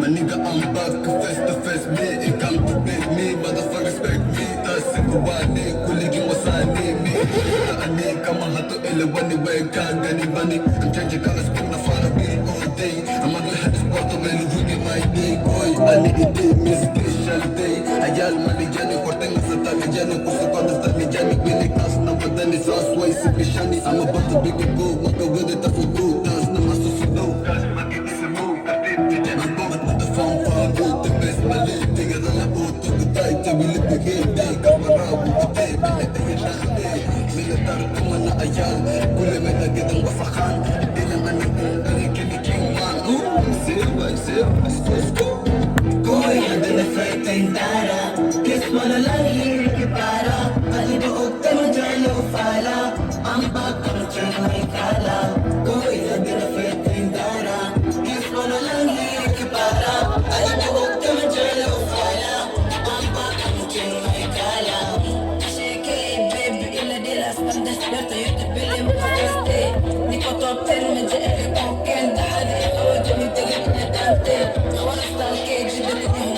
My nigga, I'm back, face to face me. It come to beat me, motherfucker respect me. Tasiku wani, kuligi wasani me. Ani kama hatu elewani weka gani bani. I'm changing colors, gonna follow me all day. I'm ugly head sport, I'm really doing my day. Boy, I need it, miss special day. Ayal mali jani, korteng sa tali jani. Kusa kodas tali jani, bini kas na badani. Sauce way, sipi shani. I'm about to big go, maka with it, tafu do. Tas na masu sudo, kas maki is a move. I'm going with the phone for good, the best my leg. Take it on the boat, took the tight, till we live again. Day, come around with the day, minute ay nahde. Militar kuma na ayal, kule may nagitang wasakan. Di naman ang kiniking man. Let's go. Ko'y handa na fighting tara. Kiss mo na lang lirik para. Alibuog ka mo dyan fala. Ang bagong dyan may kala. Ko'y handa na fighting tara. Kiss mo na lang lirik para. Alibuog ka mo dyan fala. Ang bagong dyan may kala. Shake it baby ila de las bandas. Berto yo te pele mo kaste. Ni ko top 10 me je koken. Dahadi ako dyan yung tigil niya dante. Kawalas tal cage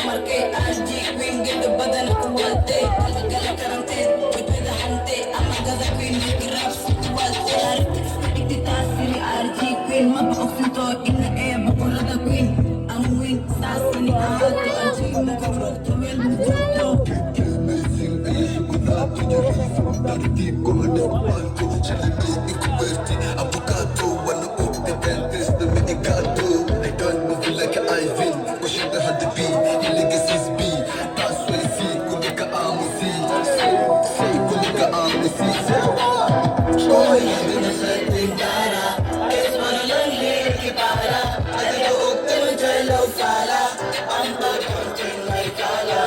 marke aji queen get badan kuwalte kala karante beda hante amaga da queen grabs kuwalte ikti tasiri aji queen maboksinto ina bakula da queen ang win sasini ato aji mukawrok to mel muto Amazing, ay shukulado. Dari deep ko manapalto. Chalito, ikuberti, avocado. Wano up the dentist, the medicato. I don't move like an Ivan. Pushing the hard to be, your legacy's be. That's why I see, kumika amusi. Say, kumika amusi. Ko'y handa na fighting tara. Kiss mo na lang lirik para. Alibuog ka mo dyan fala. Ang bagong dyan may kala.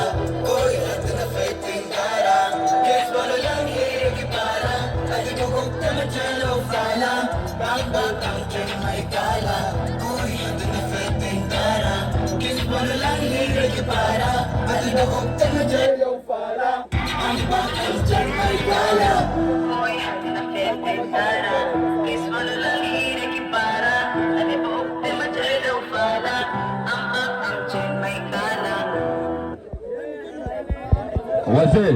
Ko'y handa na fighting tara. Kiss mo na lang lirik para. Alibuog ka mo dyan fala. Ang bagong dyan may kala. Ko'y handa na fighting tara. Kiss mo na lang lirik para. Alibuog ka mo dyan fala. Ang bagong dyan may kala. Ko'y handa na fighting tara. Kiss mo na lang lirik para. Alibuog ka mo dyan fala. Ang bagong dyan may kala. Wazee